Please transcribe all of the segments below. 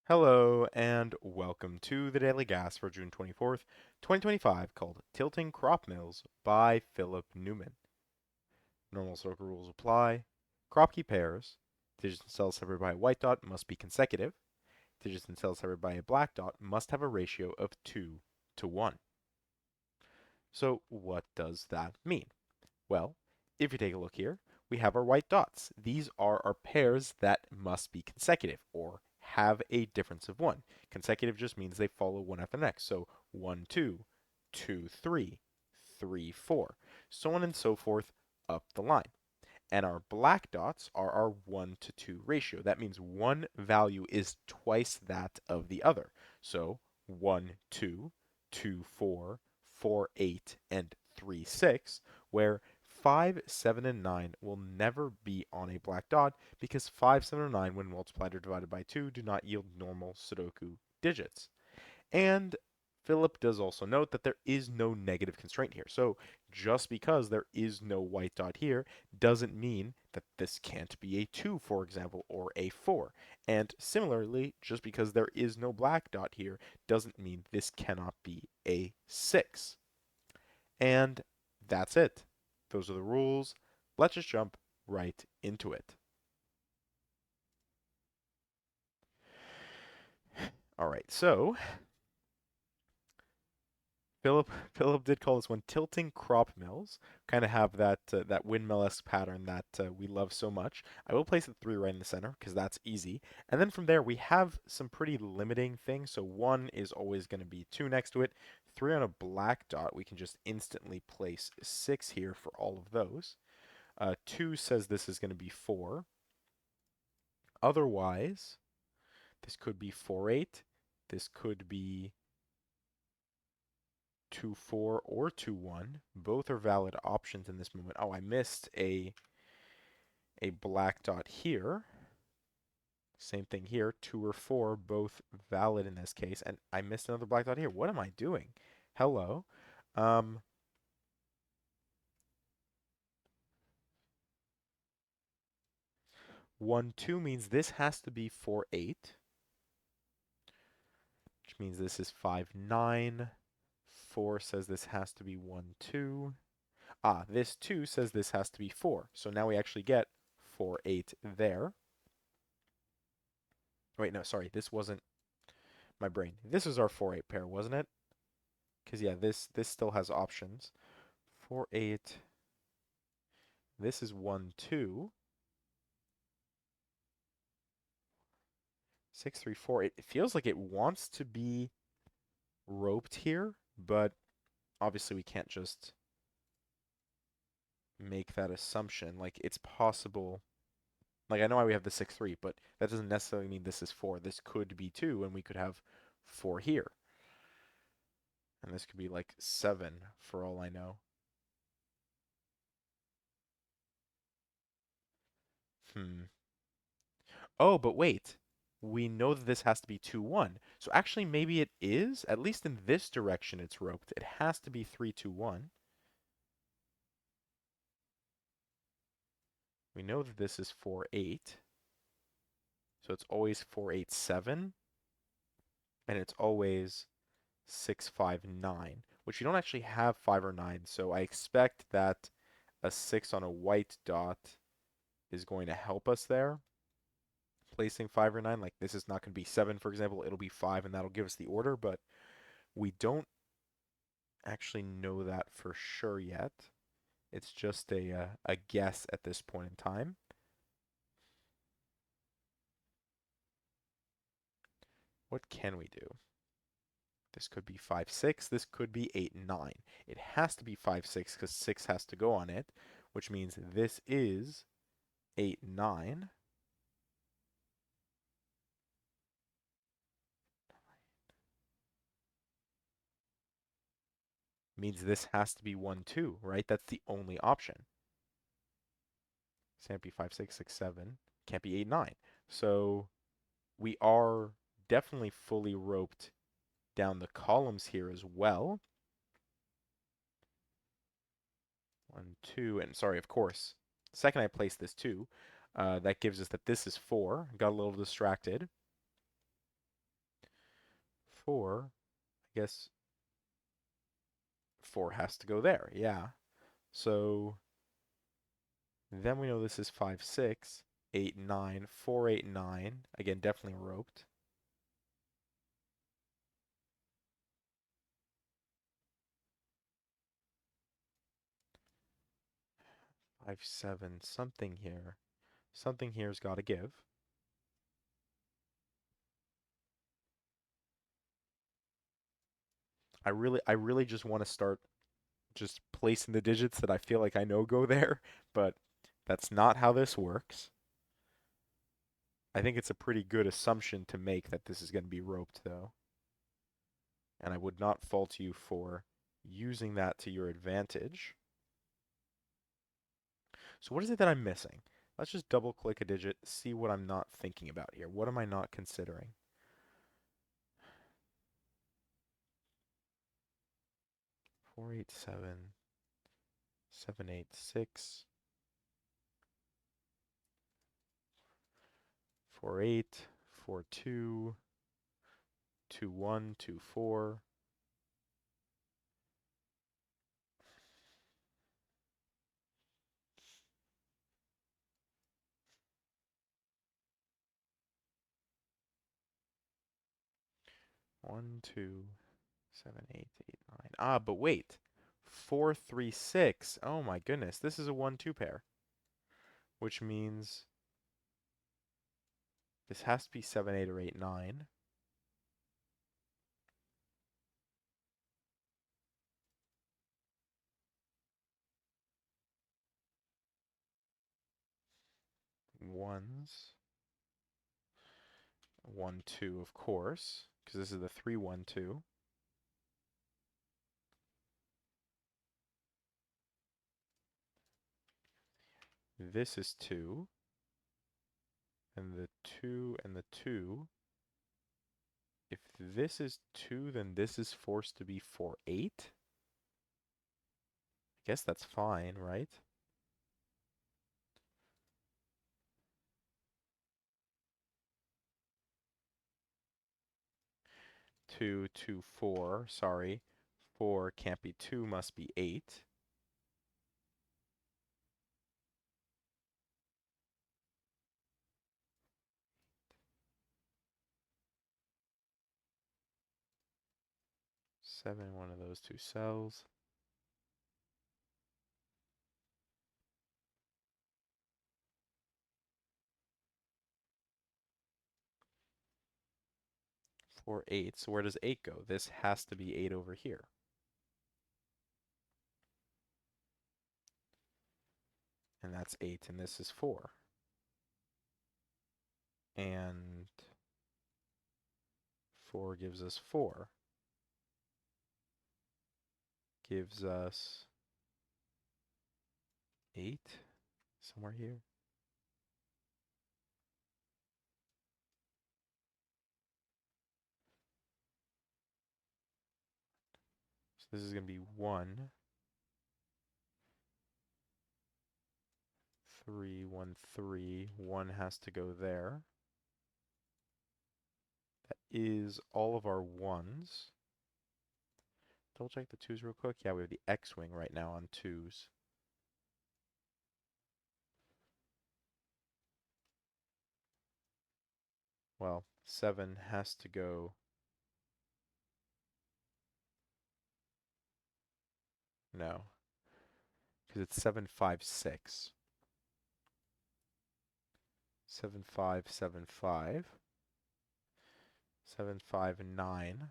Hello and welcome to the Daily Gas for June 24th, 2025, called Tilting Crop Mills by Philip Newman. Normal Sudoku rules apply. Crop key pairs. Digits and cells separated by a white dot must be consecutive. Digits and cells separated by a black dot must have a ratio of 2 to 1. So what does that mean? Well, if you take a look here, we have our white dots. These are our pairs that must be consecutive or have a difference of 1. Consecutive just means they follow one after the next. So 1, 2, 2, 3, 3, 4, so on and so forth up the line. And our black dots are our 1 to 2 ratio. That means one value is twice that of the other. So 1, 2, 2, 4, 4, 8, and 3, 6, where 5, 7, and 9 will never be on a black dot because 5, 7, and 9, when multiplied or divided by 2, do not yield normal Sudoku digits. And Philip does also note that there is no negative constraint here. So just because there is no white dot here doesn't mean that this can't be a 2, for example, or a 4. And similarly, just because there is no black dot here doesn't mean this cannot be a 6. And that's it. Those are the rules. Let's just jump right into it. All right, so Philip did call this one tilting crop mills. Kind of have that windmill-esque pattern that we love so much. I will place the 3 right in the center because that's easy. And then from there we have some pretty limiting things. So 1 is always going to be 2 next to it. 3 on a black dot, we can just instantly place 6 here for all of those. 2 says this is going to be 4. Otherwise, this could be 4, 8. This could be 2, 4, or 2, 1. Both are valid options in this moment. Oh, I missed a black dot here. Same thing here, 2 or 4, both valid in this case. And I missed another black dot here. What am I doing? Hello. Um, 1, 2 means this has to be 4, 8. Which means this is 5, 9. 4 says this has to be 1, 2. Ah, this 2 says this has to be 4. So now we actually get 4, 8 there. Wait, no, sorry, this wasn't my brain. This is our 4-8 pair, wasn't it? Because, yeah, this still has options. 4-8. This is 1-2. 6-3-4. It feels like it wants to be roped here, but obviously we can't just make that assumption. Like, it's possible. Like, I know why we have the 6-3, but that doesn't necessarily mean this is 4. This could be 2, and we could have 4 here. And this could be like 7 for all I know. Hmm. Oh, but wait. We know that this has to be 2, 1. So actually, maybe it is. At least in this direction, it's roped. It has to be 3, 2, 1. We know that this is 4, 8. So it's always 4, 8, 7. And it's always 6, 5, 9. Which you don't actually have 5 or 9. So I expect that a 6 on a white dot is going to help us there. Placing 5 or 9, like this is not going to be 7, for example, it'll be 5, and that'll give us the order, but we don't actually know that for sure yet. It's just a guess at this point in time. What can we do? This could be 5, 6. This could be 8, 9. It has to be 5, 6 because 6 has to go on it, which means this is 8, 9. Means this has to be 1, 2, right? That's the only option. Can't be 5, 6, 6, 7. Can't be 8, 9. So we are definitely fully roped down the columns here as well. 1, 2, and sorry, of course, the second I place this 2, that gives us that this is 4. Got a little distracted. 4, I guess 4 has to go there. Yeah. So then we know this is 5, 6, 8, 9, 4, 8, 9. Again, definitely roped. 5, 7, something here. Something here's got to give. I really just want to start just placing the digits that I feel like I know go there, but that's not how this works. I think it's a pretty good assumption to make that this is going to be roped, though. And I would not fault you for using that to your advantage. So what is it that I'm missing? Let's just double click a digit, see what I'm not thinking about here. What am I not considering? 487, 786, 48, 42, 21, 24. 1, 2, 7, 8, 8, 9. Ah, but wait. 4, 3, 6. Oh my goodness. This is a 1, 2 pair. Which means this has to be 7, 8, or 8, 9. Ones. 1, 2, of course. Because this is the 3, 1, 2. This is 2. And the 2 and the 2. If this is 2, then this is forced to be 4, 8. I guess that's fine, right? 2, 2, 4. Sorry. 4 can't be 2, must be 8. Seven, one of those two cells. Four, 8. So where does 8 go? This has to be 8 over here. And that's 8, and this is 4. And 4 gives us 4. Gives us 8 somewhere here. So this is going to be 1, 3, 1, 3. 1 has to go there. That is all of our 1s. Double check the 2s real quick. Yeah, we have the X-wing right now on 2s. Well, 7 has to go. No, because it's 7, 5, 6. 7, 5, 7, 5. 7, 5, 9.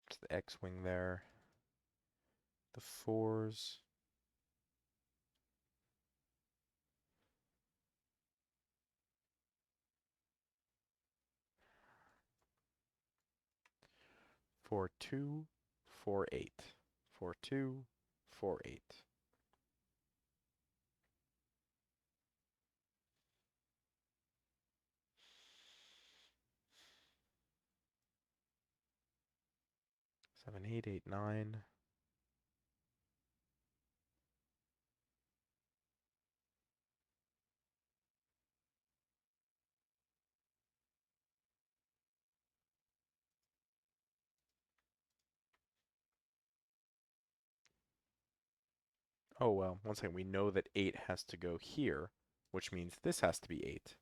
It's the X-wing there. The 4s. 4, 2, 4, 8. 4, 2, 4, 8. 7, 8, 8, 9. Oh well, one second. We know that 8 has to go here, which means this has to be 8,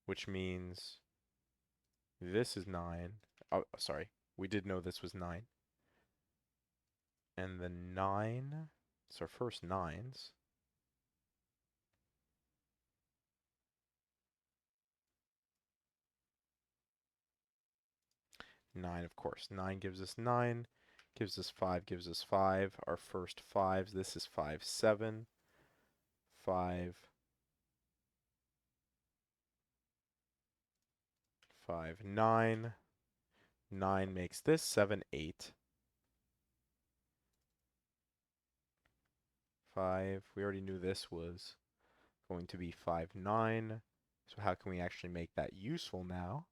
which means this is 9. Oh, sorry. We did know this was 9. And the 9, it's our first 9s. 9, of course. 9 gives us 9, gives us 5, gives us 5. Our first 5s, this is 5, 7, 5, 5, 9. 9 makes this 7, 8. 5, we already knew this was going to be 5, 9. So how can we actually make that useful now?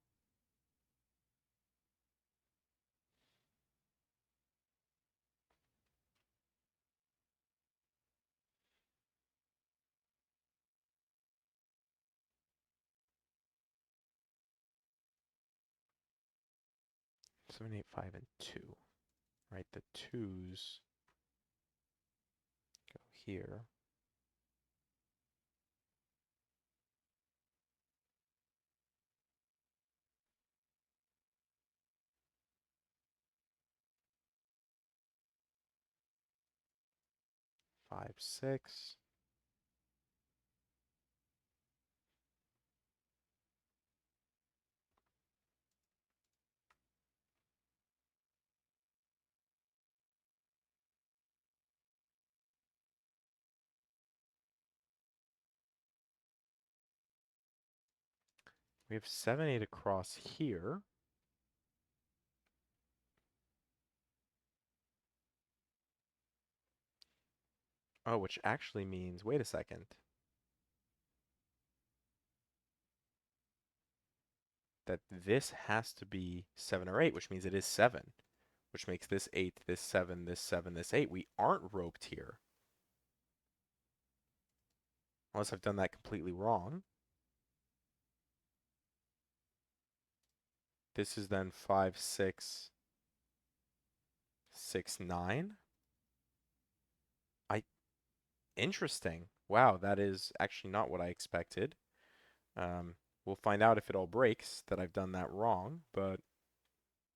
Seven, 8, 5, and 2. Right, the 2's go here. 5, 6. We have 7, 8 across here. Oh, which actually means, wait a second, that this has to be 7 or 8, which means it is 7, which makes this 8, this 7, this 7, this 8. We aren't roped here. Unless I've done that completely wrong. This is then 5, 6, 6, 9. Interesting. Wow, that is actually not what I expected. Um, we'll find out if it all breaks that I've done that wrong, but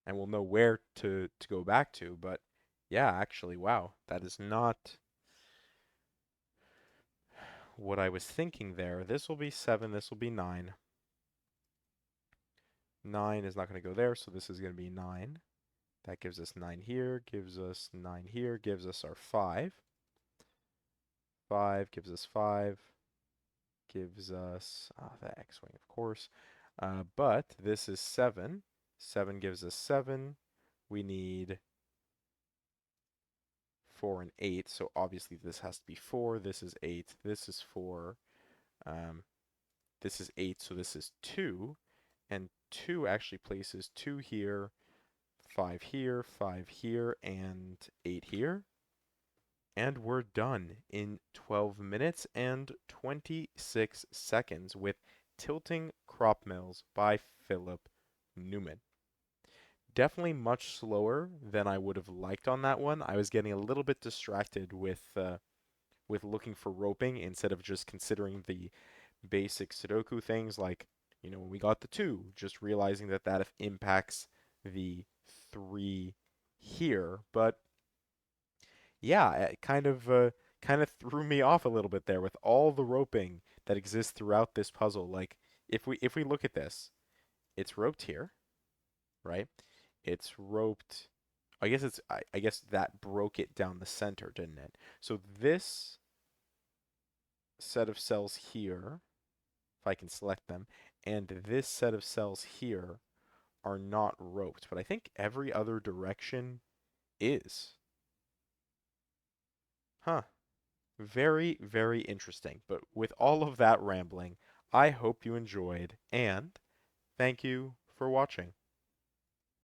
and we'll know where to go back to. But yeah, actually, wow, that is not what I was thinking there. This will be 7, this will be 9. 9 is not going to go there, so this is going to be 9. That gives us 9 here, gives us 9 here, gives us our 5. 5 gives us 5, gives us the x-wing, of course. But this is 7. 7 gives us 7. We need 4 and 8, so obviously this has to be 4. This is 8. This is 4. Um, this is 8, so this is 2. And 2 actually places 2 here, 5 here, 5 here, and 8 here. And we're done in 12 minutes and 26 seconds with Tilting Crop Mills by Philip Newman. Definitely much slower than I would have liked on that one. I was getting a little bit distracted with looking for roping instead of just considering the basic Sudoku things like, when we got the 2, just realizing that that impacts the 3 here. But yeah, it kind of threw me off a little bit there with all the roping that exists throughout this puzzle. Like if we look at this, it's roped here, right? It's roped. I guess that broke it down the center, didn't it? So this set of cells here, if I can select them, and this set of cells here are not roped, but I think every other direction is. Huh. Very, very interesting. But with all of that rambling, I hope you enjoyed, and thank you for watching.